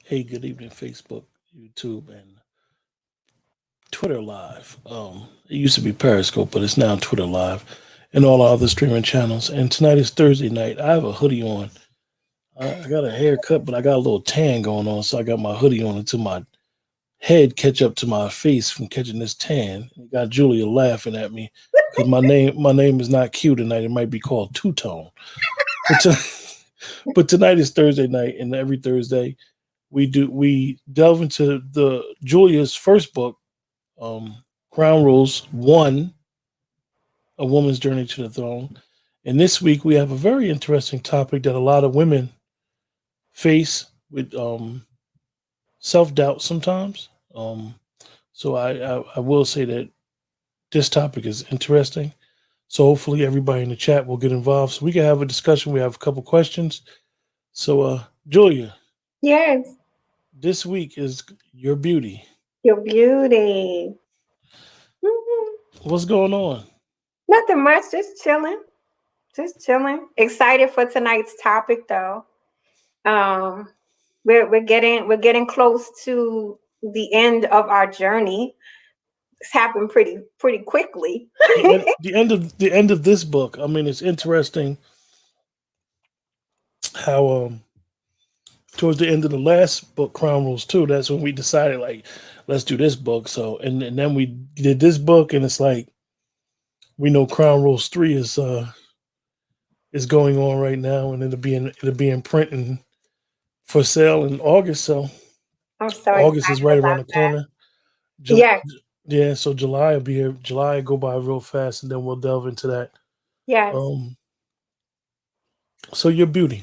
Hey, good evening, Facebook, YouTube, and Twitter Live. It used to be Periscope, but it's now Twitter Live and all our other streaming channels. And tonight is Thursday night. I have a hoodie on. I got a haircut, but I got a little tan going on, so I got my hoodie on until my head catch up to my face from catching this tan. I got Julia laughing at me because my name is not Q tonight. It might be called Two Tone. But, but tonight is Thursday night, and every Thursday we delve into the Julia's first book, um, Crown Rules One: A Woman's Journey to the Throne. And this week we have a very interesting topic that a lot of women face with self doubt sometimes. So I will say that this topic is interesting. So hopefully everybody in the chat will get involved so we can have a discussion. We have a couple questions. So Julia, Yes, this week is your beauty. your beauty. Mhm. What's going on? Nothing much, just chilling. Just chilling. Excited for tonight's topic though. Um we're getting close to the end of our journey. It's happened pretty quickly. The end of this book. I mean, it's interesting how towards the end of the last book, Crown Rules 2, that's when we decided like let's do this book. So and then we did this book, and it's like we know Crown Rules 3 is going on right now, and it'll be in print and for sale in August. So I'm so August is excited right around about the that. corner. Ju- Yes, yeah, so July will be here. July will go by real fast, and then we'll delve into that. yes. Um, so your beauty.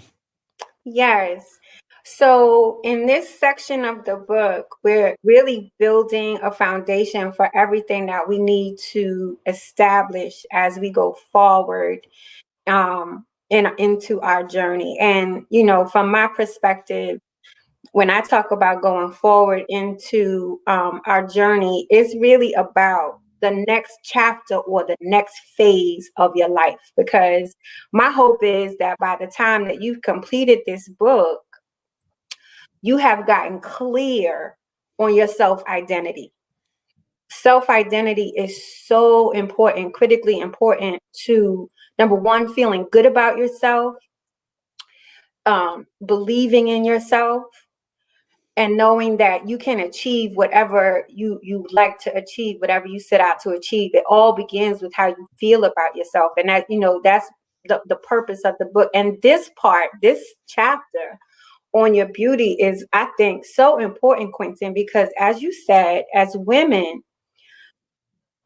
Yes. So, in this section of the book, we're really building a foundation for everything that we need to establish as we go forward into our journey. And, from my perspective, when I talk about going forward into our journey, it's really about the next chapter or the next phase of your life. Because my hope is that by the time that you've completed this book, you have gotten clear on your self identity. Self identity is so important, critically important to number one, feeling good about yourself, believing in yourself, and knowing that you can achieve whatever you like to achieve, whatever you set out to achieve. It all begins with how you feel about yourself, and that's the purpose of the book. And this chapter on your beauty is, I think, so important, Quentin, because as you said, as women,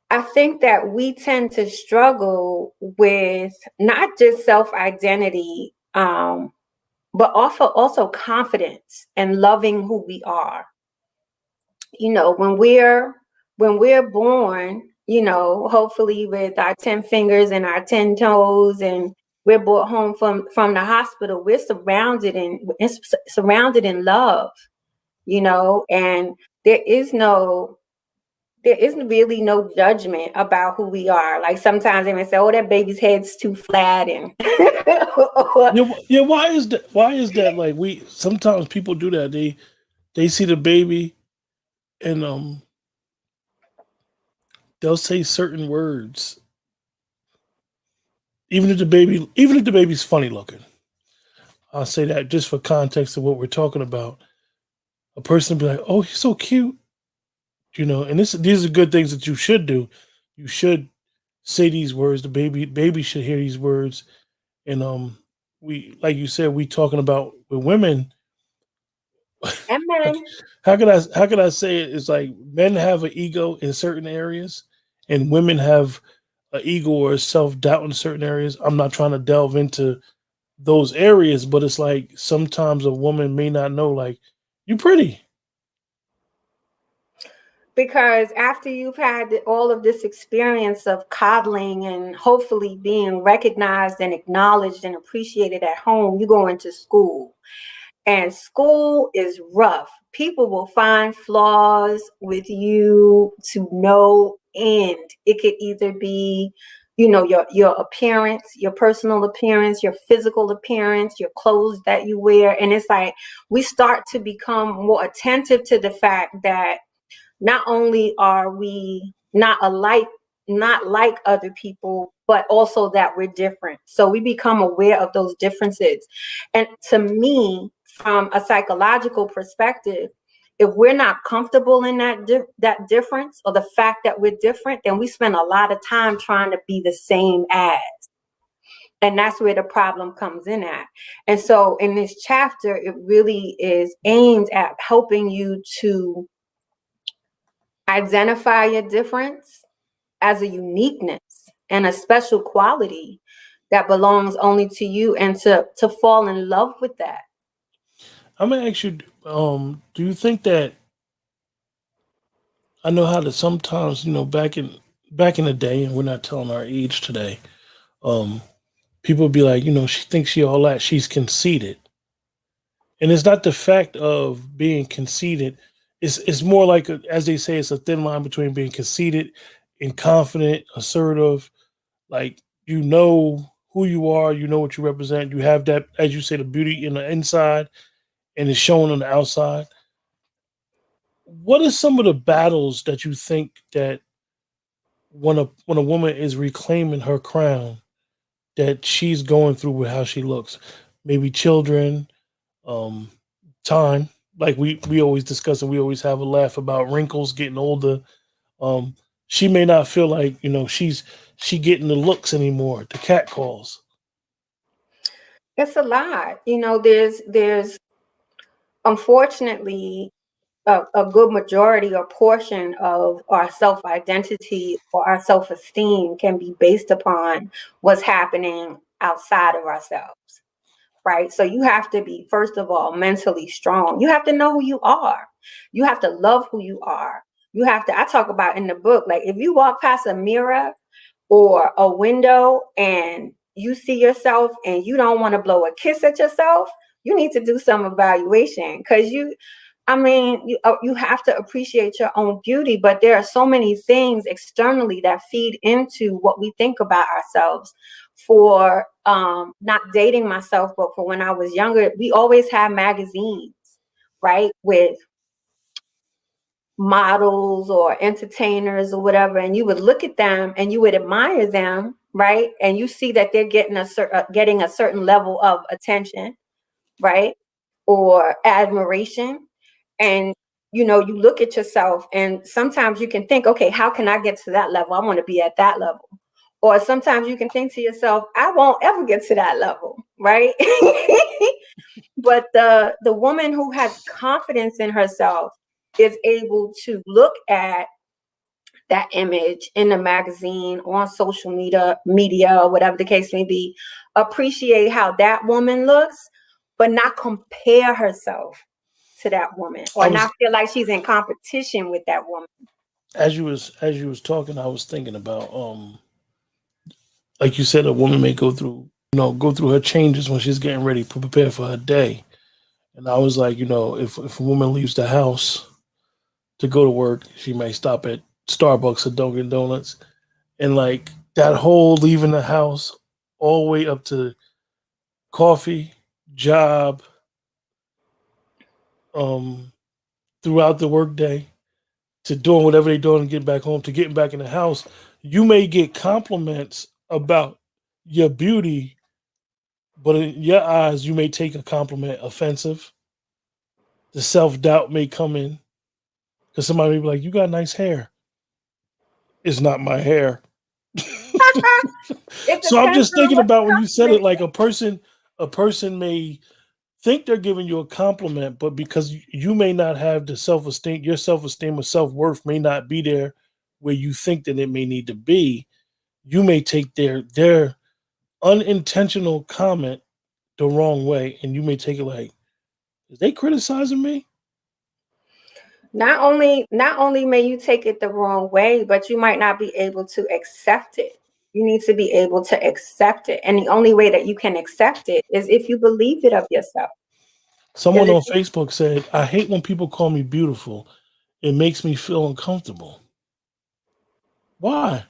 I think that we tend to struggle with not just self-identity, but also confidence and loving who we are. When we're born, hopefully with our 10 fingers and our 10 toes, and we're brought home from the hospital, we're surrounded in love, and there is no there isn't really no judgment about who we are. Like sometimes they may say, "Oh, that baby's head's too flat," and Yeah, why is that? Why is that? Like we sometimes people do that. They see the baby and they'll say certain words, even if the baby's funny looking. I'll say that just for context of what we're talking about. A person will be like, "Oh, he's so cute," and these are good things that you should do. You should say these words. The baby should hear these words. And we like you said, we talking about with women. Amen. How could I say it? It's like men have an ego in certain areas, and women have an ego or self doubt in certain areas. I'm not trying to delve into those areas, but it's like sometimes a woman may not know, like, you pretty. Because after you've had all of this experience of coddling and hopefully being recognized and acknowledged and appreciated at home, you go into school. And school is rough. People will find flaws with you to no end. It could either be, your appearance, your personal appearance, your physical appearance, your clothes that you wear. And it's like we start to become more attentive to the fact that not only are we not like other people, but also that we're different. So we become aware of those differences. And to me, from a psychological perspective, if we're not comfortable in that difference, or the fact that we're different, then we spend a lot of time trying to be the same as. And that's where the problem comes in at. And so in this chapter, it really is aimed at helping you to identify your difference as a uniqueness and a special quality that belongs only to you, and to fall in love with that. I'm gonna ask you, do you think that I know how to sometimes, back in the day, and we're not telling our age today, um, people be like, she thinks she all that, she's conceited. And it's not the fact of being conceited. It's more like as they say, it's a thin line between being conceited and confident, assertive. Like you know who you are, you know what you represent. You have that, as you say, the beauty in the inside and it's shown on the outside. What are some of the battles that you think that when a woman is reclaiming her crown that she's going through with how she looks? Maybe children, um, time. Like we always discuss and we always have a laugh about wrinkles, getting older. Um, she may not feel like she getting the looks anymore, the cat calls. It's a lot. There's unfortunately a good majority or portion of our self identity or our self esteem can be based upon what's happening outside of ourselves, right? So you have to be, first of all, mentally strong. You have to know who you are. You have to love who you are. I talk about in the book, like if you walk past a mirror or a window and you see yourself and you don't want to blow a kiss at yourself, you need to do some evaluation, because you have to appreciate your own beauty, but there are so many things externally that feed into what we think about ourselves. For not dating myself, but for when I was younger, we always had magazines, right, with models or entertainers or whatever, and you would look at them and you would admire them, right, and you see that they're getting a certain level of attention, right, or admiration. And you look at yourself and sometimes you can think, okay, how can I get to that level? I want to be at that level. Or sometimes you can think to yourself, I won't ever get to that level, right? But the woman who has confidence in herself is able to look at that image in the magazine, on social media, or whatever the case may be, appreciate how that woman looks, but not compare herself to that woman, I or was not feel like she's in competition with that woman. as you was talking, I was thinking about like you said, a woman may go through her changes when she's getting ready to prepare for her day. And I was like, if a woman leaves the house to go to work, she may stop at Starbucks or Dunkin' Donuts. And like that whole leaving the house all the way up to coffee, job, um, throughout the workday, to doing whatever they're doing and getting back home, to getting back in the house, you may get compliments about your beauty, but in your eyes, you may take a compliment offensive. The self doubt may come in because somebody may be like, "You got nice hair." It's not my hair. It So I'm depends just on thinking what the about when you said it, compliment like a person may think they're giving you a compliment, but because you may not have the self esteem, your self esteem or self worth may not be there where you think that it may need to be. You may take their unintentional comment the wrong way, and you may take it like, "Is they criticizing me?" not only may you take it the wrong way, but you might not be able to accept it. You need to be able to accept it. And the only way that you can accept it is if you believe it of yourself. Because Someone if on Facebook said, "I hate when people call me beautiful. It makes me feel uncomfortable." Why?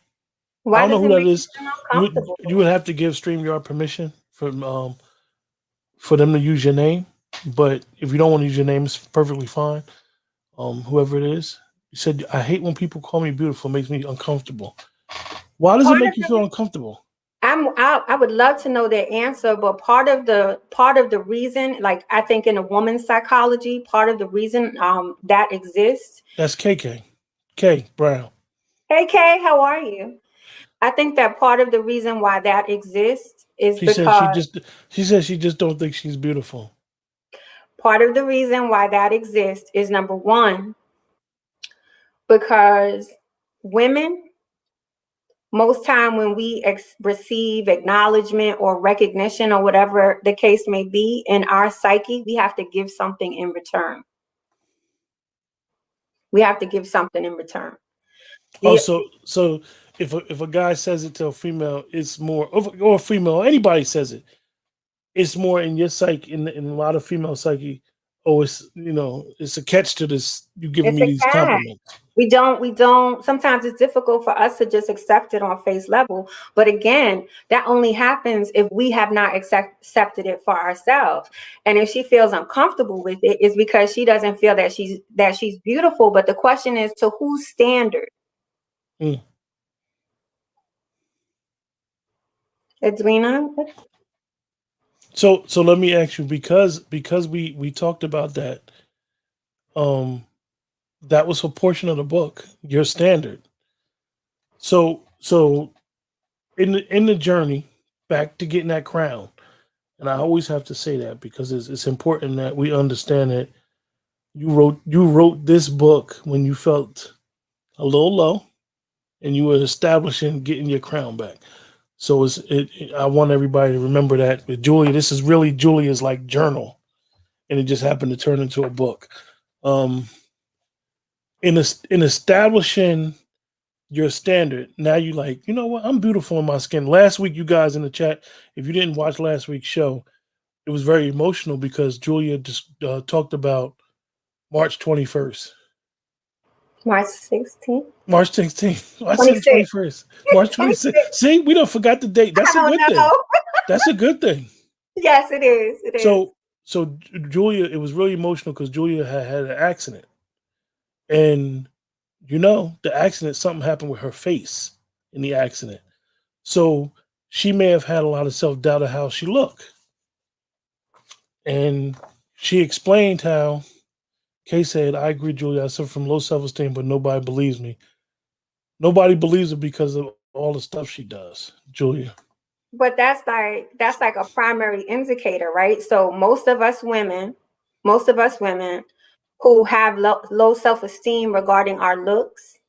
I Why don't know does who it that make you is. feel You would uncomfortable? you would have to give StreamYard permission for them to use your name. But if you don't want to use your name, it's perfectly fine. Whoever it is, you said I hate when people call me beautiful. It makes me uncomfortable. Why does it Part of make you feel the uncomfortable? I would love to know their answer, but part of the reason, like I think in a woman's psychology, part of the reason that exists. That's KK. K Brown. Hey Kay, how are you? I think that part of the reason why that exists is She said she because just she said she just don't think she's beautiful. part of the reason why that exists is number one, because women, most time when we receive acknowledgement or recognition or whatever the case may be in our psyche, we have to give something in return. We have to give something in return. Oh, The so if a guy says it to a female, it's more or a female, anybody says it, it's more in your psyche, in a lot of female psyche. Oh, it's a catch to this. You giving It's me a these cat. compliments. We don't sometimes it's difficult for us to just accept it on face level. But again, that only happens if we have not accepted it for ourselves. And if she feels uncomfortable with it, it's because she doesn't feel that she's beautiful. But the question is, to whose standard? Mm. Edwina? So let me ask you, because we talked about that. Um, that was a portion of the book, your standard. So in the journey back to getting that crown, and I always have to say that because it's important that we understand that you wrote this book when you felt a little low, and you were establishing getting your crown back. So I want everybody to remember that with Julia. This is really Julia's like journal, and it just happened to turn into a book. Um, in establishing your standard, now you like, you know what? I'm beautiful in my skin. Last week, you guys in the chat, if you didn't watch last week's show, it was very emotional because Julia just talked about March 21st. March 16th? March 16th. I said 26th. 21st. March 26th. 26th. See, we don't forgot the date. I That's a don't good thing. know. That's a good thing. Yes, it is. It is. So, so Julia, it was really emotional because Julia had an accident, and the accident, something happened with her face in the accident. So she may have had a lot of self doubt of how she looked, and she explained how Kay said, "I agree, Julia. I suffer from low self esteem, but nobody believes me. Nobody believes her because of all the stuff she does." Julia. But that's like a primary indicator, right? So most of us women who have low self-esteem regarding our looks,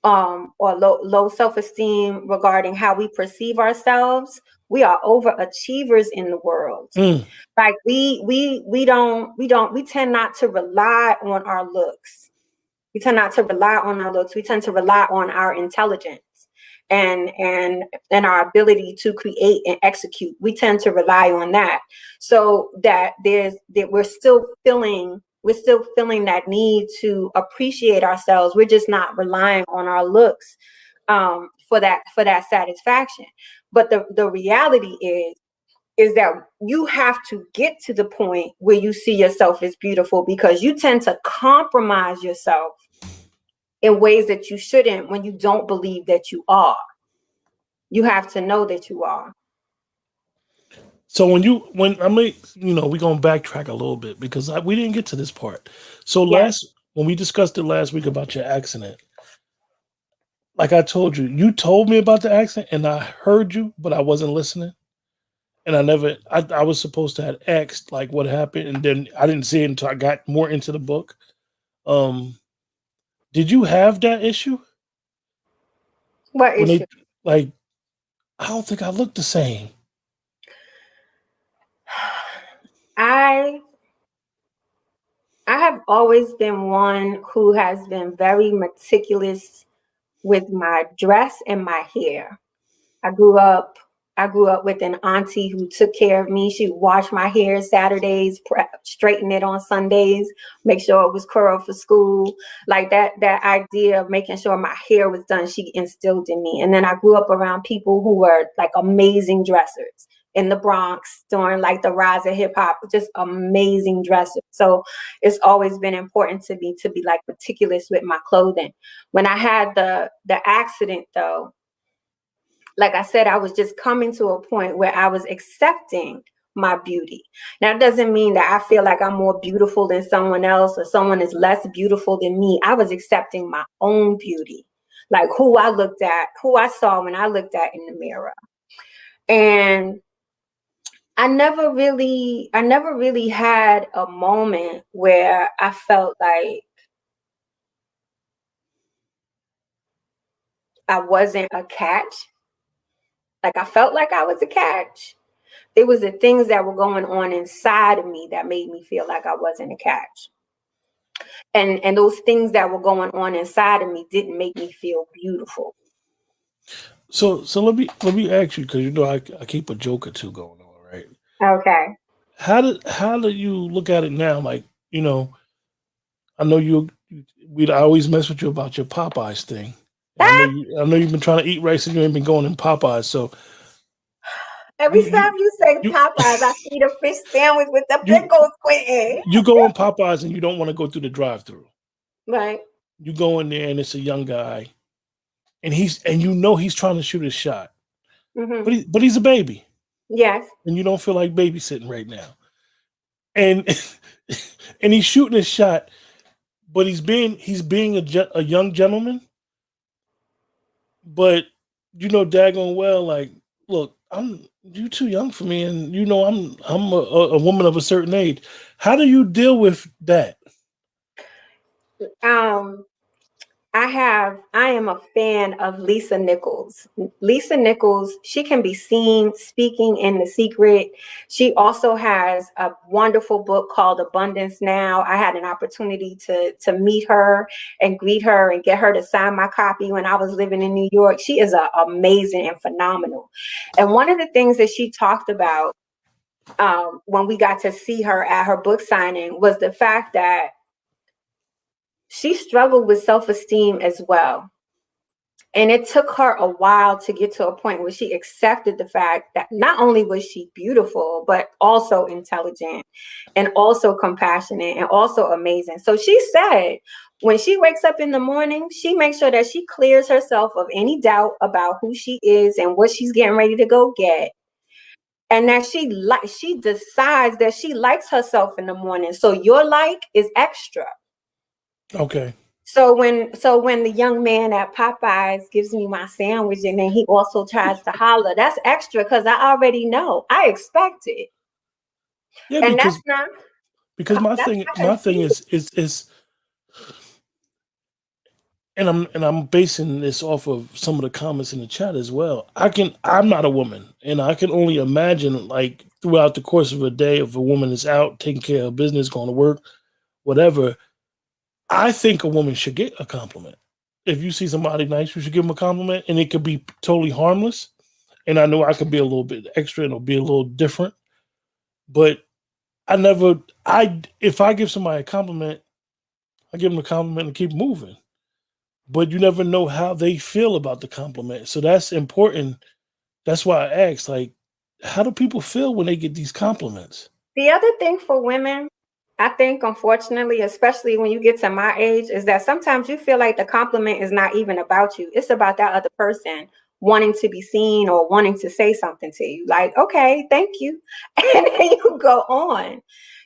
or low self-esteem regarding how we perceive ourselves, we are overachievers in the world. Mm. Like we tend not to rely on our looks. We tend not to rely on our looks. We tend to rely on our intelligence and our ability to create and execute. We tend to rely on that. So that we're still feeling that need to appreciate ourselves. We're just not relying on our looks for that satisfaction. But the reality is that you have to get to the point where you see yourself as beautiful, because you tend to compromise yourself in ways that you shouldn't when you don't believe that you are. You have to know that you are. So we're gonna backtrack a little bit because we didn't get to this part. So Yes. when we discussed it last week about your accident, like I told you, you told me about the accident and I heard you, but I wasn't listening. And I was supposed to have asked like what happened, and then I didn't see it until I got more into the book. Um, did you have that issue What when issue? they like? I don't think I look the same. I I have always been one who has been very meticulous with my dress and my hair. I grew up I grew up with an auntie who took care of me. She washed my hair Saturdays, straighten it on Sundays, make sure it was curled for school. Like that idea of making sure my hair was done, she instilled in me. And then I grew up around people who were like amazing dressers in the Bronx during like the rise of hip hop, just amazing dressers. So it's always been important to me to be like meticulous with my clothing. When I had the accident though, like I said, I was just coming to a point where I was accepting my beauty. Now, it doesn't mean that I feel like I'm more beautiful than someone else or someone is less beautiful than me. I was accepting my own beauty, like who I looked at, who I saw when I looked at in the mirror. And I never really had a moment where I felt like I wasn't a catch. Like I felt like I was a catch. It was the things that were going on inside of me that made me feel like I wasn't a catch. And those things that were going on inside of me didn't make me feel beautiful. So let me ask you, because I keep a joke or two going on, right? Okay. How do you look at it now? Like, I know we always mess with you about your Popeyes thing. And I know you've been trying to eat right since you ain't been going in Popeyes. So you Every time you you say you Popeyes, I see the fish sandwich with the you pickles, Quentin. you go in Popeyes and you don't want to go through the drive-through. Right. You go in there and it's a young guy, and he's trying to shoot his shot, Hmm. but he's a baby, Yes. and you don't feel like babysitting right now, and and he's shooting his shot, but he's being a young gentleman, but daggone well, like, look, I'm you too young for me, and I'm a woman of a certain age. How do you deal with that? Um, I am a fan of Lisa Nichols. Lisa Nichols, she can be seen speaking in The Secret. She also has a wonderful book called Abundance Now. I had an opportunity to meet her and greet her and get her to sign my copy when I was living in New York. She is amazing and phenomenal. And one of the things that she talked about when we got to see her at her book signing was the fact that she struggled with self-esteem as well. And it took her a while to get to a point where she accepted the fact that not only was she beautiful, but also intelligent and also compassionate and also amazing. So she said when she wakes up in the morning, she makes sure that she clears herself of any doubt about who she is and what she's getting ready to go get. And that she decides that she likes herself in the morning. So your like is extra. Okay. So when the young man at Popeyes gives me my sandwich and then he also tries to holler, that's extra because I already know. I expect it. Yeah, And that's because not because my that's thing not my thing confused. is and I'm basing this off of some of the comments in the chat as well. I'm not a woman, and I can only imagine, like, throughout the course of a day, if a woman is out taking care of business, going to work, whatever. I think a woman should get a compliment. If you see somebody nice, you should give them a compliment, and it could be totally harmless. And I know I could be a little bit extra and it'll be a little different, but I never I if I give somebody a compliment, I give them a compliment and keep moving. But you never know how they feel about the compliment. So that's important. That's why I asked, like, how do people feel when they get these compliments? The other thing for women, I think, unfortunately, especially when you get to my age, is that sometimes you feel like the compliment is not even about you. It's about that other person wanting to be seen or wanting to say something to you. Like, okay, thank you. And then you go on.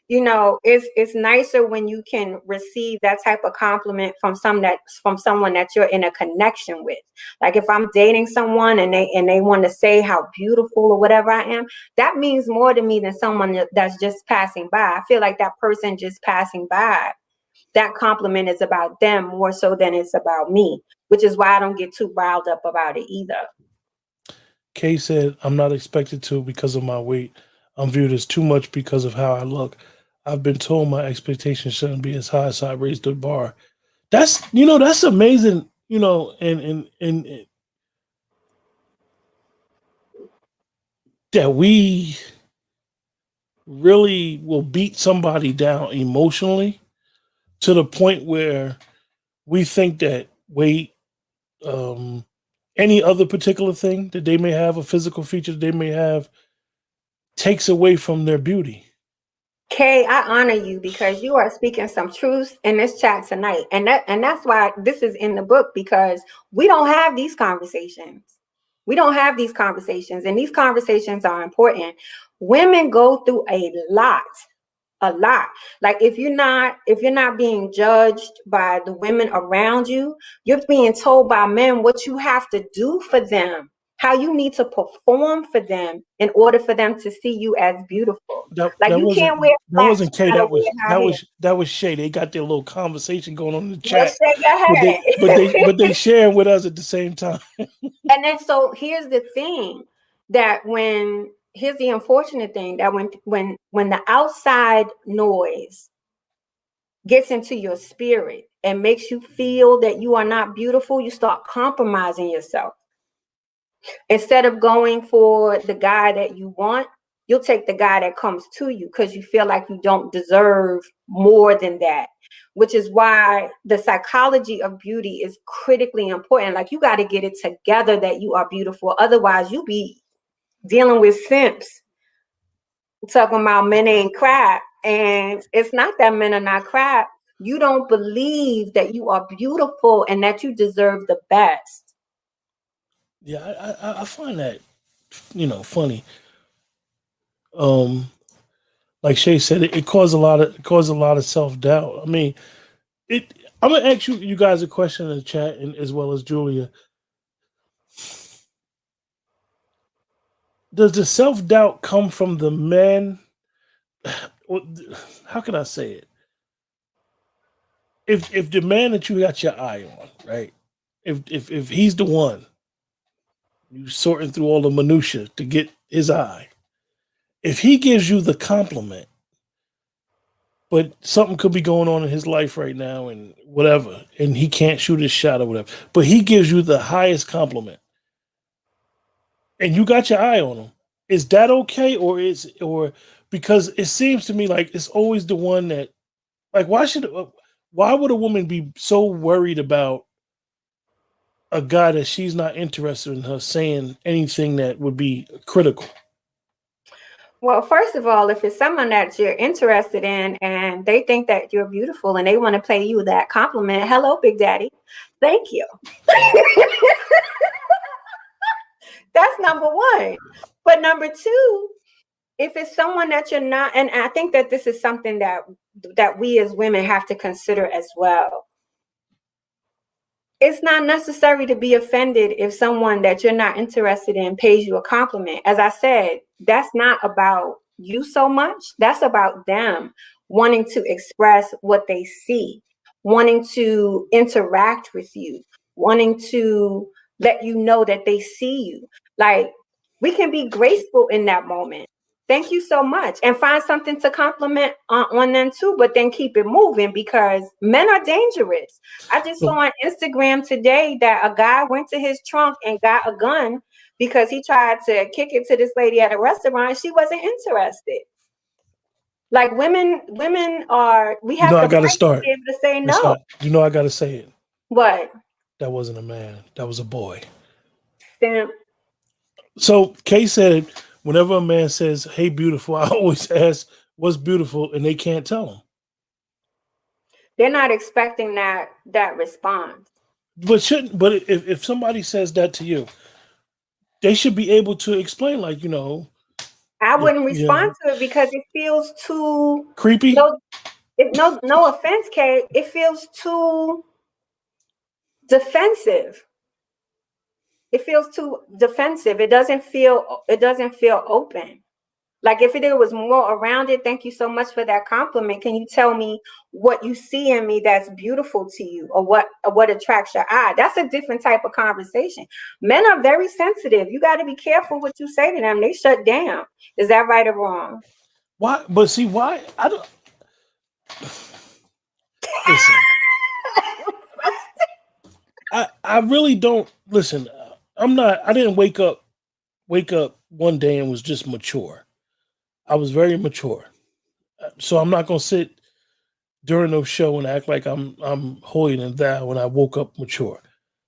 It's nicer when you can receive that type of compliment from someone that you're in a connection with. Like if I'm dating someone and they want to say how beautiful or whatever I am, that means more to me than someone that's just passing by. I feel like that person just passing by, that compliment is about them more so than it's about me, which is why I don't get too riled up about it either. Kay said, I'm not expected to because of my weight. I'm viewed as too much because of how I look. I've been told my expectations shouldn't be as high, so I raised the bar. That's amazing, and that we really will beat somebody down emotionally to the point where we think that weight, um, any other particular thing that they may have, a physical feature that they may have, takes away from their beauty. Kay, I honor you because you are speaking some truth in this chat tonight. And that's why this is in the book, because we don't have these conversations. We don't have these conversations, and these conversations are important. Women go through a lot, a lot. Like if you're not being judged by the women around you, you're being told by men what you have to do for them, how you need to perform for them in order for them to see you as beautiful. That Like that you wasn't can't wear that flats, wasn't you Kay. gotta That wear was high that heels. was that was Shay. They got their little conversation going on in the Let's chat, shake your but they head. but they but they sharing with us at the same time. And then so here's the thing, that when here's the unfortunate thing, that when the outside noise gets into your spirit and makes you feel that you are not beautiful, you start compromising yourself. Instead of going for the guy that you want, you'll take the guy that comes to you because you feel like you don't deserve more than that. Which is why the psychology of beauty is critically important. Like you got to get it together that you are beautiful. Otherwise, you be dealing with simps talking about men ain't crap. And it's not that men are not crap. You don't believe that you are beautiful and that you deserve the best. Yeah, I find that funny. Um, like Shay said, it caused a lot of self doubt. I mean, it. I'm gonna ask you guys a question in the chat, and as well as Julia. Does the self doubt come from the men? How can I say it? If the man that you got your eye on, right? If he's the one, you sorting through all the minutia to get his eye. If he gives you the compliment, but something could be going on in his life right now and whatever, and he can't shoot his shot or whatever, but he gives you the highest compliment, and you got your eye on him, is that okay, or because it seems to me like it's always the one that, like, why would a woman be so worried about a guy that she's not interested in her saying anything that would be critical? Well, first of all, if it's someone that you're interested in and they think that you're beautiful and they want to pay you that compliment, hello, Big Daddy. Thank you. That's number one. But number two, if it's someone that you're not, and I think that this is something that we as women have to consider as well. It's not necessary to be offended if someone that you're not interested in pays you a compliment. As I said, that's not about you so much. That's about them wanting to express what they see, wanting to interact with you, wanting to let you know that they see you. Like, we can be graceful in that moment. Thank you so much. And find something to compliment on them too, but then keep it moving, because men are dangerous. I just saw So, on Instagram today that a guy went to his trunk and got a gun because he tried to kick it to this lady at a restaurant. She wasn't interested. Like women are, we have I to got to fight to start. be able to say That's no. not. I got to say it. What? That wasn't a man. That was a boy. Simp. So Kay said, whenever a man says, "Hey, beautiful," I always ask, "What's beautiful?" and they can't tell him. They're not expecting that response. But shouldn't? But if somebody says that to you, they should be able to explain, like, I if wouldn't respond to it because it feels too, creepy. no, no offense, Kay. It feels too defensive. It feels too defensive. It doesn't feel open. Like if there was more around it. Thank you so much for that compliment. Can you tell me what you see in me that's beautiful to you, or what attracts your eye? That's a different type of conversation. Men are very sensitive. You got to be careful what you say to them. They shut down. Is that right or wrong? Why? But see, why? I don't listen. I really don't listen. I didn't wake up one day and was just mature. I was very mature. So I'm not gonna sit during those show and act like I'm holier than thou when I woke up mature.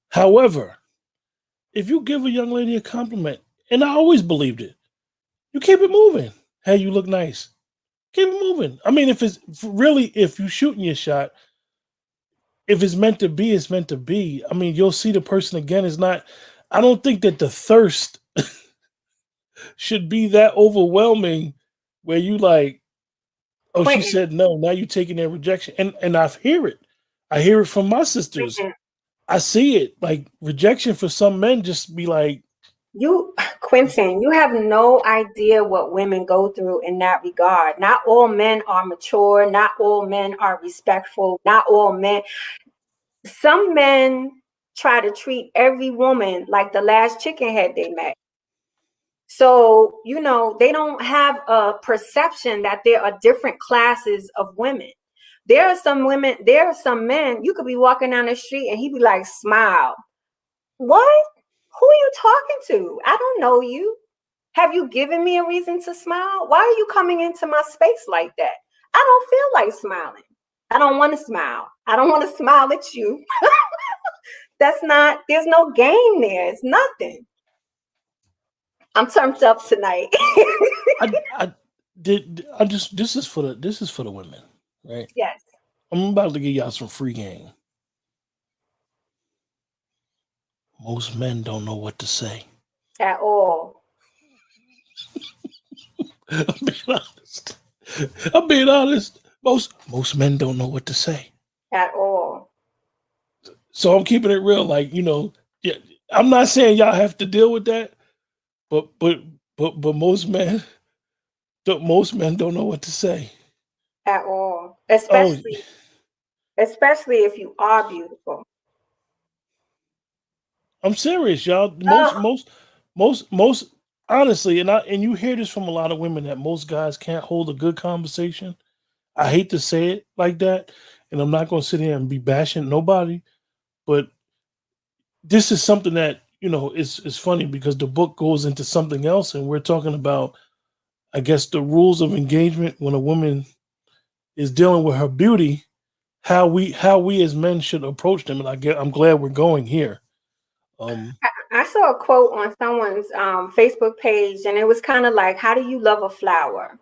However, if you give a young lady a compliment, and I always believed it, you keep it moving. Hey, you look nice. Keep it moving. I mean, if you shooting your shot, if it's meant to be, it's meant to be. I mean, you'll see the person again. It's not. I don't think that the thirst should be that overwhelming, where you like, oh, she Quentin, said no. Now you taking their rejection, and I hear it. I hear it from my sisters. Quentin, I see it. Like rejection for some men, just be like, Quentin, you have no idea what women go through in that regard. Not all men are mature. Not all men are respectful. Not all men. Some men try to treat every woman like the last chicken head they met. So, they don't have a perception that there are different classes of women. There are some women, there are some men, you could be walking down the street and he'd be like, smile. What? Who are you talking to? I don't know you. Have you given me a reason to smile? Why are you coming into my space like that? I don't feel like smiling. I don't want to smile. I don't want to smile at you. There's no game there. It's nothing. I'm turned up tonight. I did. I just this is for the women, right? Yes, I'm about to give y'all some free game. Most men don't know what to say. at all. I'm being honest. I'm being honest. Most men don't know what to say. At all. So I'm keeping it real. Like, yeah, I'm not saying y'all have to deal with that, but most men don't know what to say. At all. Oh, Especially if you are beautiful. I'm serious, y'all. Oh, Most honestly, and you hear this from a lot of women that most guys can't hold a good conversation. I hate to say it like that, and I'm not going to sit here and be bashing nobody, but this is something that is funny because the book goes into something else, and we're talking about, I guess, the rules of engagement when a woman is dealing with her beauty, how we as men should approach them, and I'm glad we're going here. Um, I saw a quote on someone's Facebook page, and it was kind of like, how do you love a flower?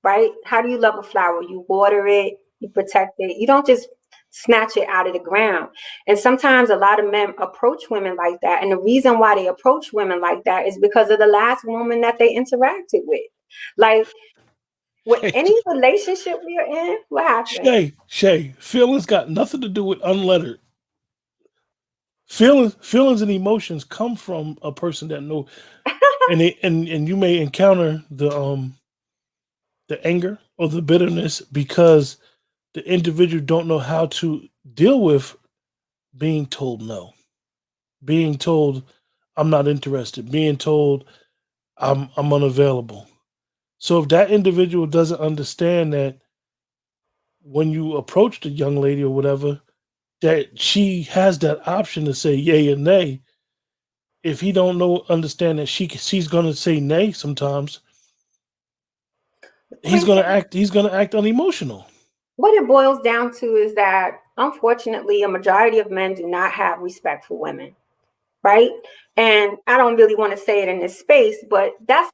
Right? How do you love a flower? You water it, you protect it. You don't just snatch it out of the ground. And sometimes a lot of men approach women like that. And the reason why they approach women like that is because of the last woman that they interacted with. Like with any relationship we are in, what happened? Shay, feelings got nothing to do with unlettered. Feelings and emotions come from a person that know, and you may encounter the anger or the bitterness because the individual don't know how to deal with being told no, being told I'm not interested, being told I'm unavailable. So if that individual doesn't understand that when you approach the young lady or whatever, that she has that option to say yay or nay. If he don't know understand that she's gonna say nay sometimes, Quentin, he's gonna act unemotional. what it boils down to is that unfortunately, a majority of men do not have respect for women. Right? And I don't really want to say it in this space, but that's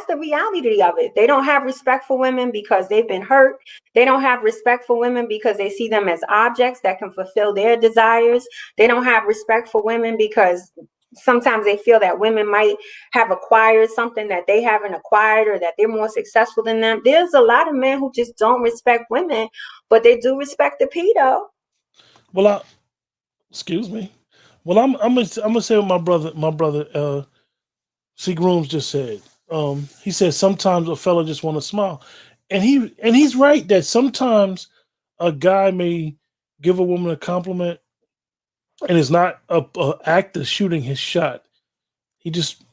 the reality of it. They don't have respect for women because they've been hurt. They don't have respect for women because they see them as objects that can fulfill their desires. They don't have respect for women because sometimes they feel that women might have acquired something that they haven't acquired or that they're more successful than them. There's a lot of men who just don't respect women, but they do respect the pedo. Well, excuse me. Well, I'm gonna say what my brother C Grooms just said. He said sometimes a fella just want to smile, and he's right that sometimes a guy may give a woman a compliment, and it's not a act of shooting his shot. He just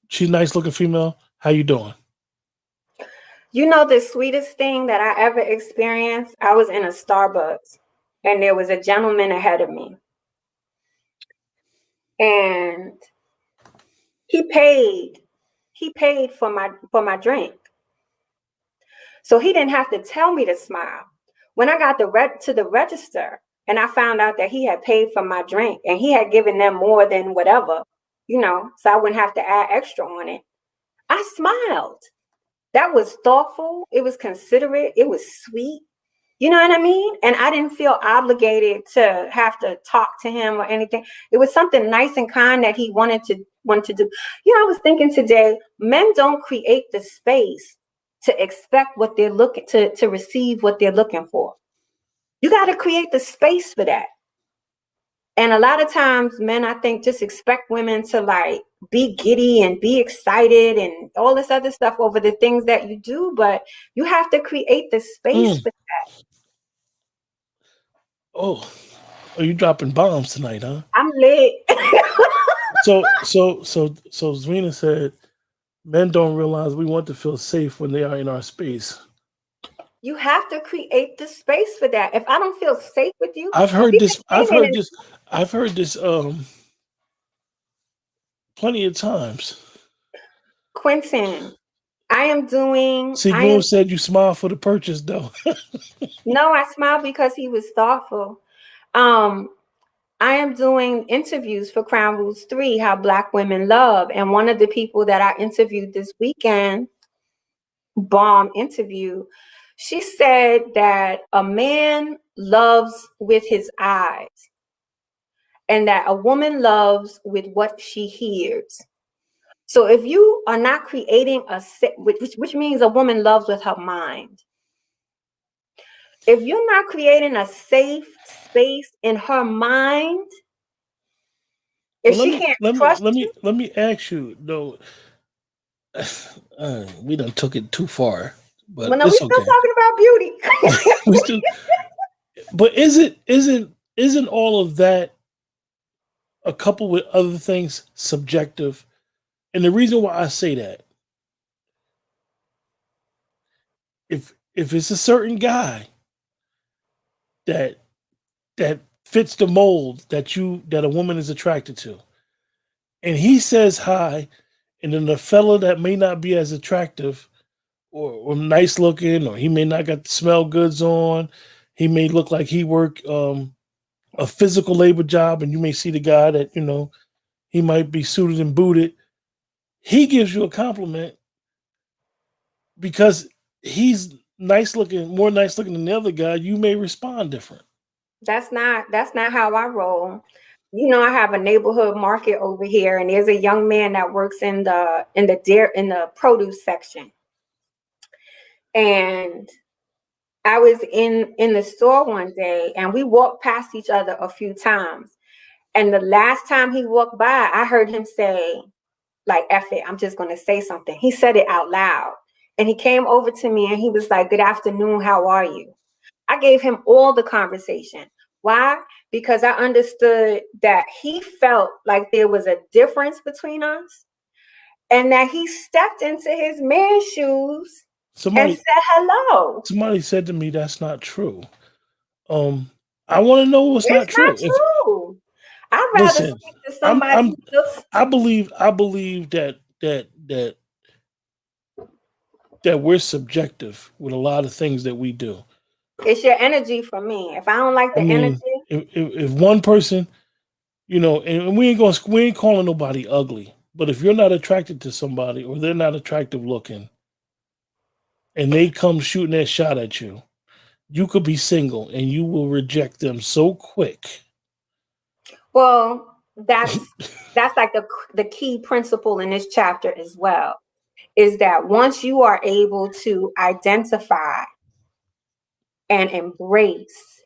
she's a nice looking female. How you doing? The sweetest thing that I ever experienced, I was in a Starbucks and there was a gentleman ahead of me. And he paid. he paid for my drink. So he didn't have to tell me to smile. When I got to the register and I found out that he had paid for my drink and he had given them more than whatever, so I wouldn't have to add extra on it, I smiled. That was thoughtful. It was considerate. It was sweet. You know what I mean? And I didn't feel obligated to have to talk to him or anything. It was something nice and kind that he wanted to do. I was thinking today, men don't create the space to expect what they're looking to receive what they're looking for. You got to create the space for that. And a lot of times men, I think, just expect women to like be giddy and be excited and all this other stuff over the things that you do, but you have to create the space for that. Oh, are you dropping bombs tonight, huh? I'm lit. So Zarina said, men don't realize we want to feel safe when they are in our space. You have to create the space for that. If I don't feel safe with you, I've heard this plenty of times. Quentin, I am doing. See, Gloom said you smile for the purchase, though. No, I smiled because he was thoughtful. I am doing interviews for Crown Roots 3, How Black Women Love. And one of the people that I interviewed this weekend, bomb interview, she said that a man loves with his eyes and that a woman loves with what she hears. So if you are not creating which means a woman loves with her mind. If you're not creating a safe space in her mind, if she can't trust you, let me ask you though. We done took it too far, but no, we're still talking about beauty. We still, but isn't all of that a couple with other things subjective? And the reason why I say that, if it's a certain guy that fits the mold that a woman is attracted to, and he says hi, and then the fella that may not be as attractive or nice looking, or he may not got the smell goods on, he may look like he work a physical labor job, and you may see the guy that he might be suited and booted. He gives you a compliment because he's nice looking, more nice looking than the other guy. You may respond different. That's not how I roll. I have a neighborhood market over here, and there's a young man that works in the produce section. And I was in the store one day, and we walked past each other a few times. And the last time he walked by, I heard him say, like, F it, I'm just going to say something. He said it out loud. And he came over to me and he was like, good afternoon, how are you? I gave him all the conversation. Why? Because I understood that he felt like there was a difference between us and that he stepped into his man's shoes and said hello. Somebody said to me, that's not true. I want to know what's not true. True. I'd rather speak to somebody who looks. I believe that we're subjective with a lot of things that we do. It's your energy for me. If I don't like the energy, if one person, and we ain't calling nobody ugly, but if you're not attracted to somebody or they're not attractive looking, and they come shooting that shot at you, you could be single and you will reject them so quick. Well, that's like the key principle in this chapter as well, is that once you are able to identify and embrace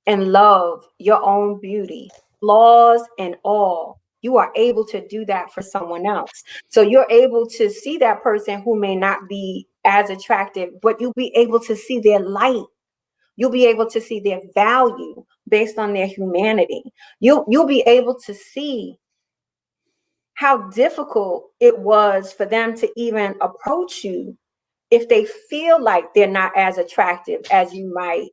and love your own beauty, flaws and all, you are able to do that for someone else. So you're able to see that person who may not be as attractive, but you'll be able to see their light. You'll be able to see their value based on their humanity. You'll be able to see how difficult it was for them to even approach you if they feel like they're not as attractive as you might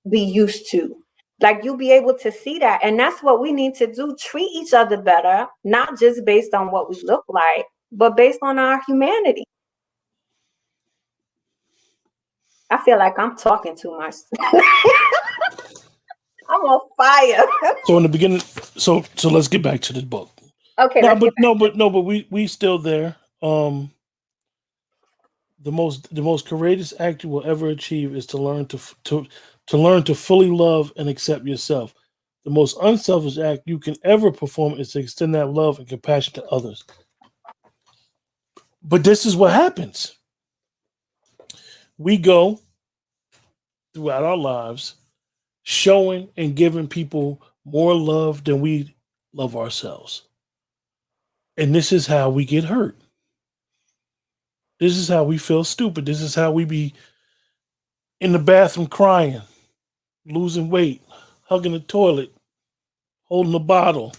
be used to. Like, you'll be able to see that. And that's what we need to do. Treat each other better, not just based on what we look like, but based on our humanity. I feel like I'm talking too much. I'm on fire. So in the beginning, so let's get back to the book. Okay, No, let's get but back no, to but no, but we still there. The most courageous act you will ever achieve is to learn to learn to fully love and accept yourself. The most unselfish act you can ever perform is to extend that love and compassion to others. But this is what happens. We go throughout our lives showing and giving people more love than we love ourselves. And this is how we get hurt. This is how we feel stupid. This is how we be in the bathroom crying, losing weight, hugging the toilet, holding the bottle,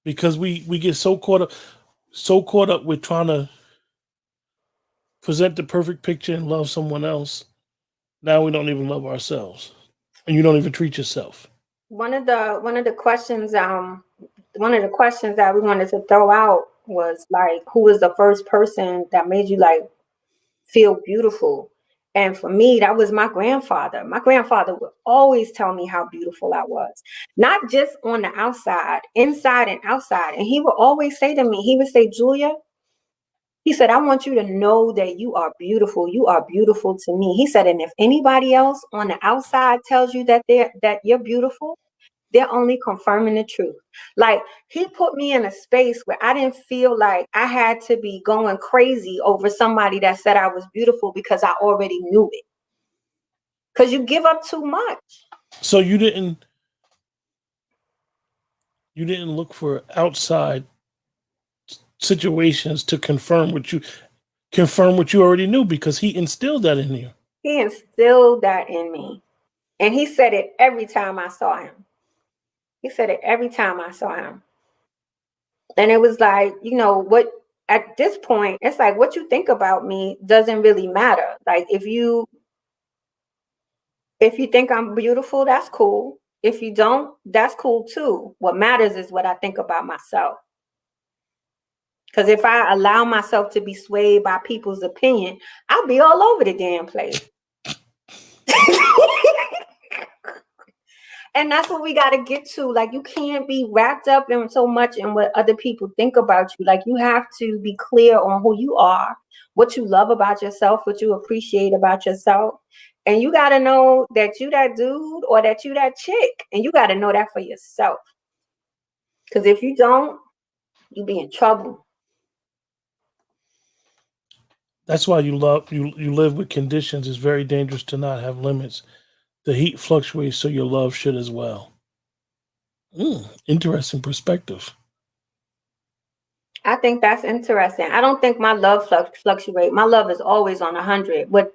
because we get so caught up with trying to present the perfect picture and love someone else. Now we don't even love ourselves, and you don't even treat yourself. one of the questions that we wanted to throw out was like, who was the first person that made you like feel beautiful? And for me, that was my grandfather. My grandfather would always tell me how beautiful I was, not just on the outside, inside and outside. And he would always say to me, he would say, Julia, he said, I want you to know that you are beautiful. You are beautiful to me. He said, and if anybody else on the outside tells you that you're beautiful, they're only confirming the truth. Like, he put me in a space where I didn't feel like I had to be going crazy over somebody that said I was beautiful, because I already knew it. Because you give up too much. So you didn't look for outside situations to confirm what you already knew, because he instilled that in you. He instilled that in me. And he said it every time I saw him. He said it every time I saw him. And it was like, what, at this point, it's like, what you think about me doesn't really matter. Like, if you think I'm beautiful, that's cool. If you don't, that's cool too. What matters is what I think about myself. Because if I allow myself to be swayed by people's opinion, I'll be all over the damn place. And that's what we got to get to. Like, you can't be wrapped up in so much in what other people think about you. Like, you have to be clear on who you are, what you love about yourself, what you appreciate about yourself. And you got to know that you that dude or that you that chick. And you got to know that for yourself. Because if you don't, you be in trouble. That's why you live with conditions. It's very dangerous to not have limits. The heat fluctuates, so your love should as well. Interesting perspective. I think that's interesting. I don't think my love fluctuate. My love is always on 100. What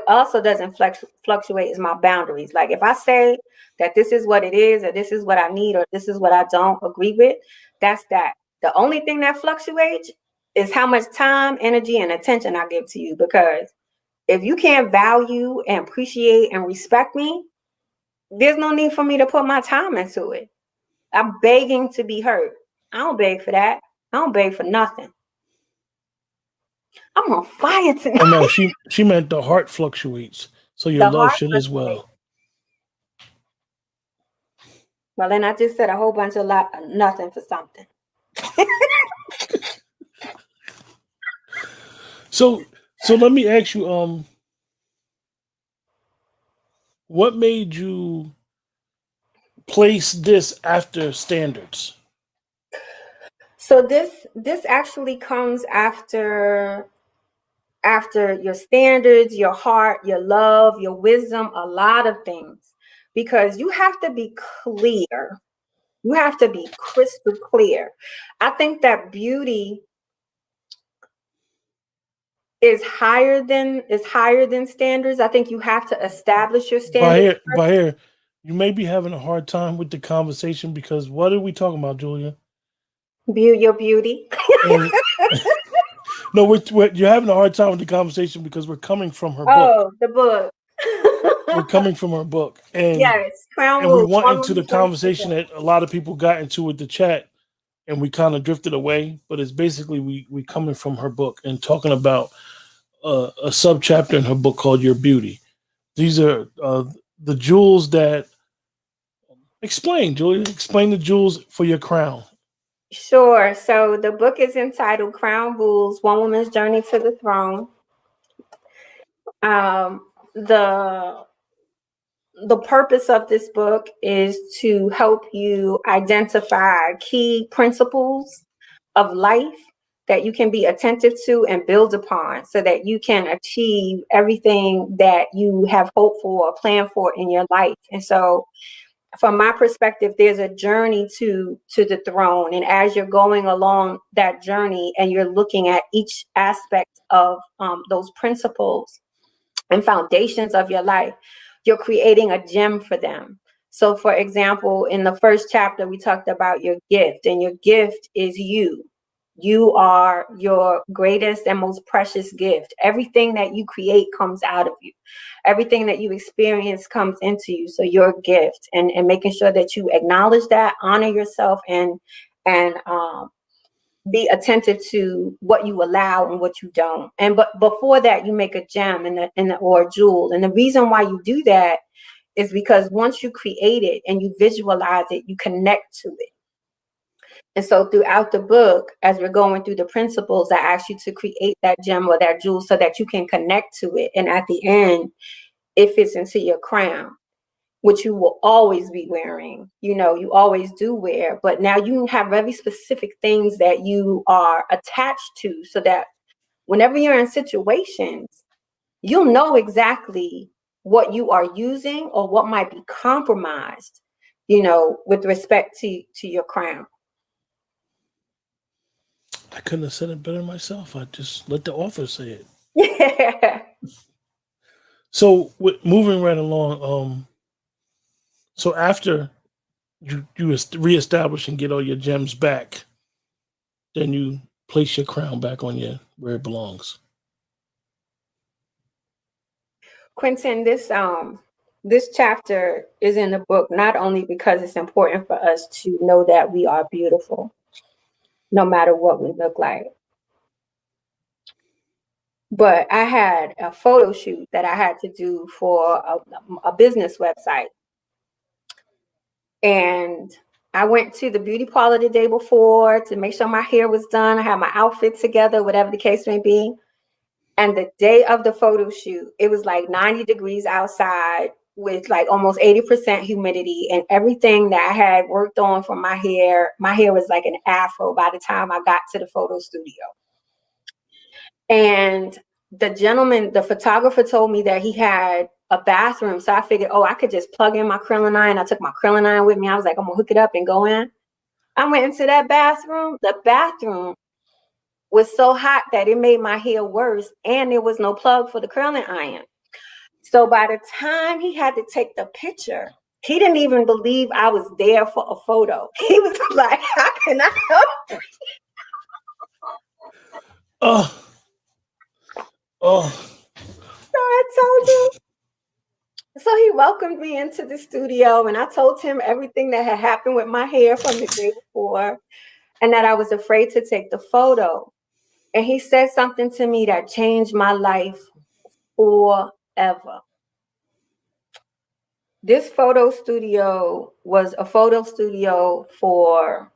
also doesn't fluctuate is my boundaries. Like, if I say that this is what it is, or this is what I need, or this is what I don't agree with, that's that. The only thing that fluctuates is how much time, energy, and attention I give to you. Because if you can't value and appreciate and respect me, there's no need for me to put my time into it. I'm begging to be heard. I don't beg for that. I don't beg for nothing. I'm on fire tonight. Oh no, she meant the heart fluctuates, so your The love heart should as fluctuates. well. Well, then I just said a whole bunch of nothing for something. So let me ask you, what made you place this after standards? So this actually comes after your standards, your heart, your love, your wisdom, a lot of things. Because you have to be clear. You have to be crystal clear. I think that beauty is higher than standards. I think you have to establish your By standards here, by here, you may be having a hard time with the conversation, because what are we talking about, Julia? View your beauty. And no, you're having a hard time with the conversation because we're coming from her book. Oh, the book. We're coming from her book, and Yes, Crown and we Rule. want Crown into Rule the first conversation that a lot of people got into with the chat and we kind of drifted away. But it's basically we coming from her book and talking about a sub chapter in her book called Your Beauty. These are the jewels that explain, Julia. Explain the jewels for your crown. Sure. So the book is entitled Crown Rules: One Woman's Journey to the Throne. The purpose of this book is to help you identify key principles of life that you can be attentive to and build upon so that you can achieve everything that you have hoped for or planned for in your life. And so from my perspective, there's a journey to the throne. And as you're going along that journey and you're looking at each aspect of those principles and foundations of your life, you're creating a gem for them. So, for example, in the first chapter, we talked about your gift, and your gift is you. You are your greatest and most precious gift. Everything that you create comes out of you. Everything that you experience comes into you. So your gift, and making sure that you acknowledge that, honor yourself, and be attentive to what you allow and what you don't. And but before that, you make a gem or a jewel. And the reason why you do that is because once you create it and you visualize it, you connect to it. And so throughout the book, as we're going through the principles, I ask you to create that gem or that jewel so that you can connect to it. And at the end, it fits into your crown, which you will always be wearing. You always do wear, but now you have very specific things that you are attached to so that whenever you're in situations, you'll know exactly what you are using or what might be compromised, with respect to your crown. I couldn't have said it better myself. I just let the author say it. Yeah. So moving right along, so after you reestablish and get all your gems back, then you place your crown back on you where it belongs. Quentin, this chapter is in the book not only because it's important for us to know that we are beautiful, no matter what we look like, but I had a photo shoot that I had to do for a business website. And I went to the beauty parlor the day before to make sure my hair was done. I had my outfit together, whatever the case may be. And the day of the photo shoot, it was like 90 degrees outside with like almost 80% humidity, and everything that I had worked on for my hair was like an afro by the time I got to the photo studio. And the photographer told me that he had a bathroom. So I figured, I could just plug in my curling iron. I took my curling iron with me. I was like, I'm gonna hook it up and go in. I went into that bathroom. The bathroom was so hot that it made my hair worse, and there was no plug for the curling iron. So by the time he had to take the picture, he didn't even believe I was there for a photo. He was like, how can I help? Oh, oh. So I told him. So he welcomed me into the studio, and I told him everything that had happened with my hair from the day before, and that I was afraid to take the photo. And he said something to me that changed my life forever. This photo studio was a photo studio for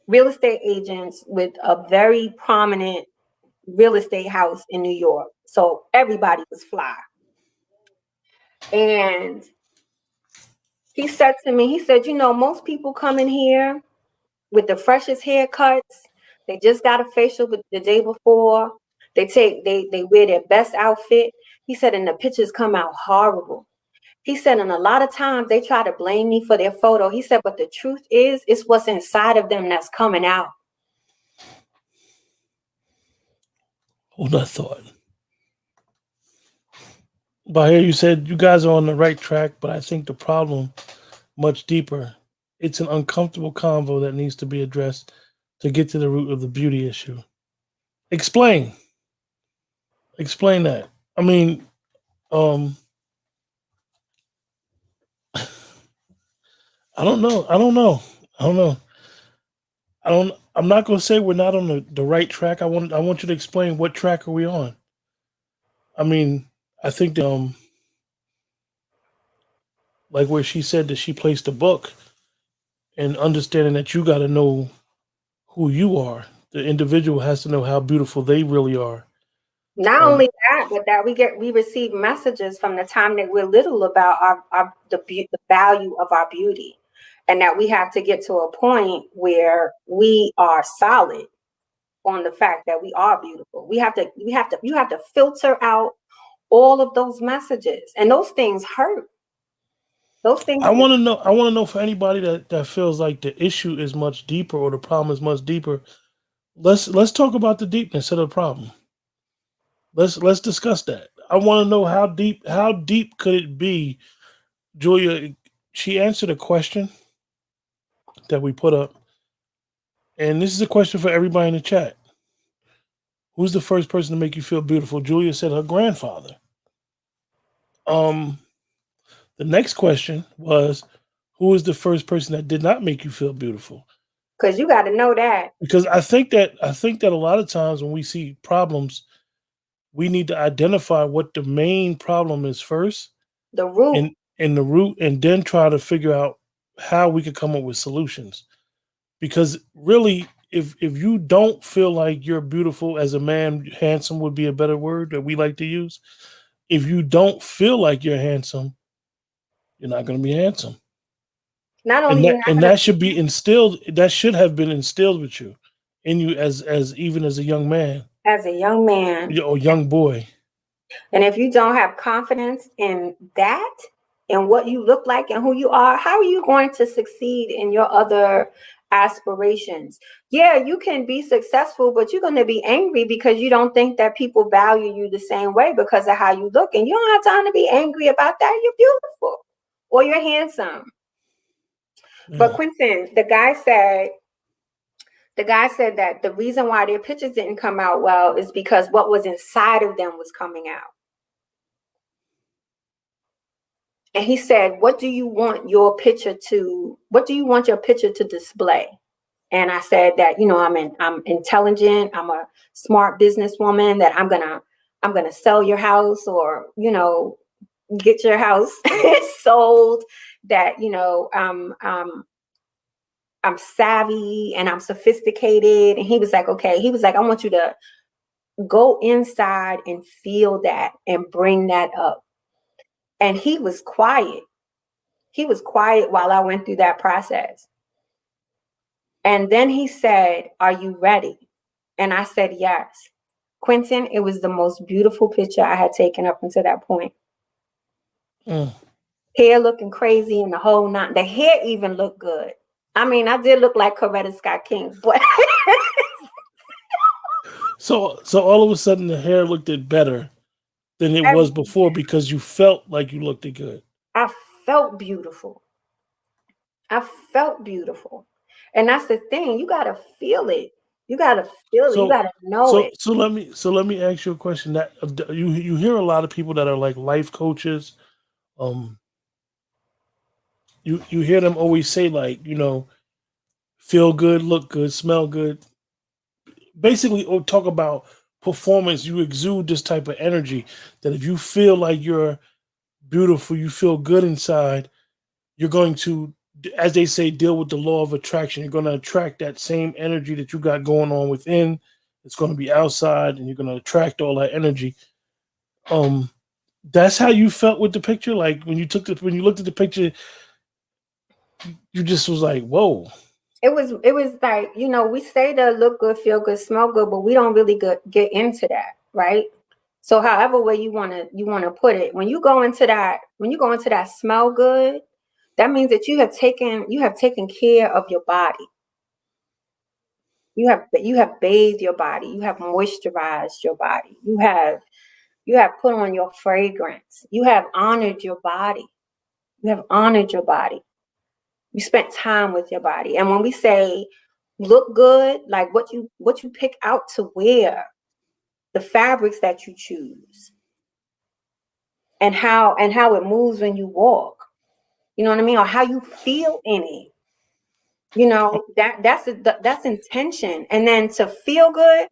real estate agents with a very prominent real estate house in New York. So everybody was fly. And he said to me, most people come in here with the freshest haircuts. They just got a facial the day before. They wear their best outfit. He said, and the pictures come out horrible. He said, and a lot of times they try to blame me for their photo. He said, but the truth is, it's what's inside of them that's coming out. Hold that thought. But here you said you guys are on the right track, but I think the problem much deeper. It's an uncomfortable convo that needs to be addressed to get to the root of the beauty issue. Explain that. I mean, I don't know. I'm not gonna say we're not on the right track. I want you to explain what track are we on. I mean, I think that like where she said that she placed the book and understanding that you got to know who you are. The individual has to know how beautiful they really are. Not Um, only that, but that we receive messages from the time that we're little about the value of our beauty, and that we have to get to a point where we are solid on the fact that we are beautiful. You have to filter out all of those messages, and those things hurt. Those things. I want to know. I want to know for anybody that feels like the issue is much deeper or the problem is much deeper. Let's talk about the deepness of the problem. Let's discuss that. I want to know how deep could it be, Julia. She answered a question that we put up, and this is a question for everybody in the chat. Who's the first person to make you feel beautiful? Julia said her grandfather. Um, the next question was, who was the first person that did not make you feel beautiful? Because you got to know that Because I think that a lot of times when we see problems, we need to identify what the main problem is first, the root. and the root, and then try to figure out how we could come up with solutions. Because really, if you don't feel like you're beautiful as a man, handsome would be a better word that we like to use. If you don't feel like you're handsome, you're not going to be handsome. Not And only that you're not and going to that should be instilled, that should have been instilled with you, in you, as even as a young man as a young man. or young boy. And if you don't have confidence in that and what you look like and who you are, how are you going to succeed in your other aspirations? Yeah, you can be successful, but you're going to be angry because you don't think that people value you the same way because of how you look. And you don't have time to be angry about that. You're beautiful or you're handsome. But Yeah. Quentin, the guy said that the reason why their pictures didn't come out well is because what was inside of them was coming out. And he said, what do you want your picture to display? And I said that, I'm intelligent, I'm a smart businesswoman, that I'm gonna sell your house, or, get your house sold, that, I'm savvy and I'm sophisticated. And he was like, okay. He was like, I want you to go inside and feel that and bring that up. And he was quiet. He was quiet while I went through that process. And then he said, are you ready? And I said, yes. Quentin, it was the most beautiful picture I had taken up until that point. Mm. Hair looking crazy and the whole nine. The hair even looked good. I mean, I did look like Coretta Scott King, but So all of a sudden the hair looked it better than it was before because you felt like you looked it good. I felt beautiful. I felt beautiful. And that's the thing. You got to feel it. You got to feel it. You So got to know so it. so let me ask you a question. That you hear a lot of people that are like life coaches. Um, you hear them always say, like, feel good, look good, smell good. Basically, or talk about performance. You exude this type of energy that if you feel like you're beautiful, you feel good inside, you're going to, as they say, deal with the law of attraction. You're going to attract that same energy that you got going on within. It's going to be outside, and you're going to attract all that energy. Um, that's how you felt with the picture. Like when you looked at the picture, you just was like, "Whoa." It was like, we say to look good, feel good, smell good, but we don't really get into that, right? So however way you want to put it, when you go into that smell good, that means that you have taken care of your body. You have bathed your body, you have moisturized your body, you have put on your fragrance, you have honored your body. You have honored your body. You spent time with your body. And when we say look good, like what you pick out to wear, the fabrics that you choose, and how it moves when you walk. You know what I mean? Or how you feel in it. You know, that's intention. And then to feel good,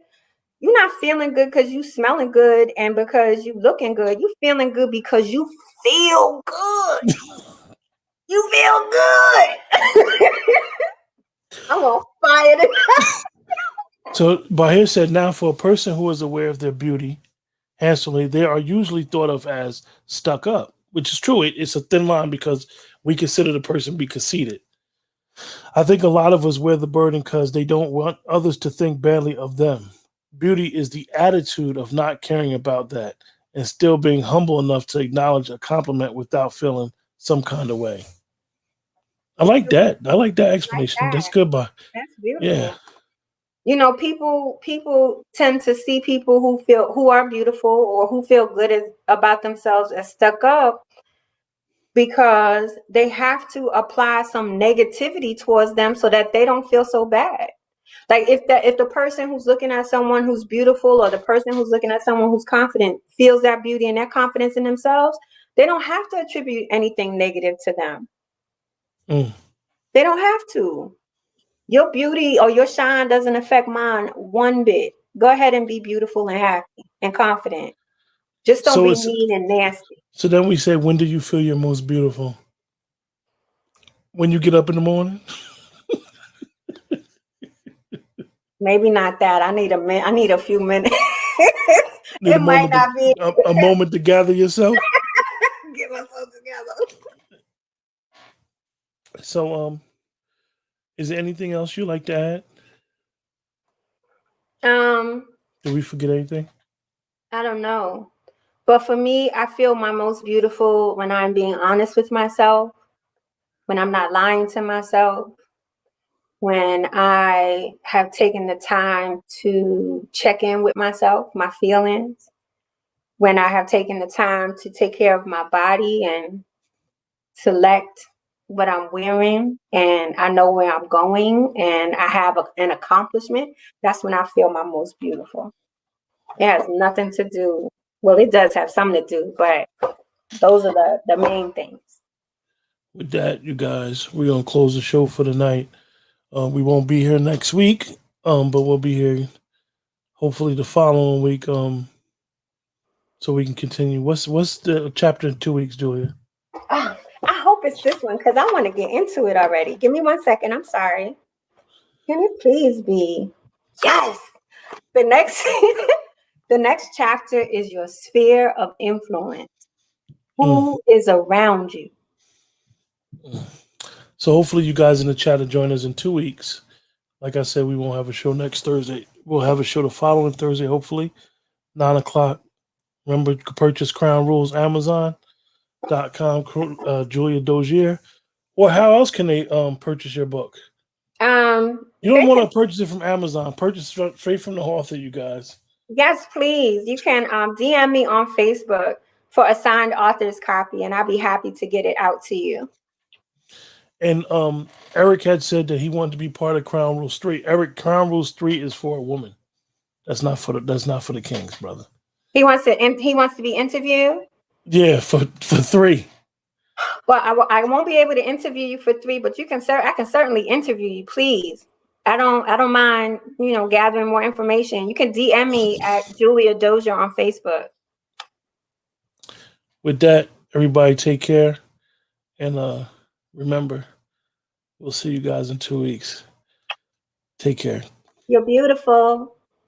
you're not feeling good because you smelling good and because you looking good. You feeling good because you feel good. You feel good. I'm on fire. So Bahir said, now for a person who is aware of their beauty handsomely, they are usually thought of as stuck up, which is true. It's a thin line because we consider the person be conceited. I think a lot of us wear the burden because they don't want others to think badly of them. Beauty is the attitude of not caring about that and still being humble enough to acknowledge a compliment without feeling some kind of way. I like that. I like that Like explanation. That's that. good, but That's yeah. beautiful. You know, people tend to see people who are beautiful or who feel good about themselves as stuck up because they have to apply some negativity towards them so that they don't feel so bad. Like if the person who's looking at someone who's beautiful or the person who's looking at someone who's confident feels that beauty and that confidence in themselves, they don't have to attribute anything negative to them. Mm. They don't have to. Your beauty or your shine doesn't affect mine one bit. Go ahead and be beautiful and happy and confident. Just don't So be it's mean and nasty. so then we say, when do you feel you're most beautiful? When you get up in the morning? Maybe not that. I need a few minutes. Need It might not be a moment to gather yourself. get myself together. So is there anything else you'd like to add? Did we forget anything? I don't know. But for me, I feel my most beautiful when I'm being honest with myself, when I'm not lying to myself, when I have taken the time to check in with myself, my feelings, when I have taken the time to take care of my body and select what I'm wearing and I know where I'm going and I have an accomplishment, that's when I feel my most beautiful. It has nothing to do, well, it does have something to do, but those are the main things. With that, you guys, we're gonna close the show for the night. We won't be here next week, but we'll be here hopefully the following week, so we can continue. What's the chapter in 2 weeks, Julia? Oh, I hope it's this one because I want to get into it already. Give me 1 second. I'm sorry. Can it please be? Yes. The next the next chapter is your sphere of influence. Mm. Who is around you? So hopefully you guys in the chat will join us in 2 weeks. Like I said, we won't have a show next Thursday. We'll have a show the following Thursday, hopefully, 9 o'clock. Remember to purchase Crown Rules Amazon.com, Julia Dozier. Or how else can they purchase your book? You don't They want can, to purchase it from Amazon. Purchase it straight from the author, you guys. yes, please. You can DM me on Facebook for a signed author's copy, and I'll be happy to get it out to you. And Eric had said that he wanted to be part of Crown Rules 3. Eric, Crown Rules 3 is for a woman. That's not for the kings, brother. He wants to be interviewed. Yeah, for 3. Well, I won't be able to interview you for 3, but I can certainly interview you, please. I don't mind, gathering more information. You can DM me at Julia Dozier on Facebook. With that, everybody take care. And remember, we'll see you guys in 2 weeks. Take care. You're beautiful.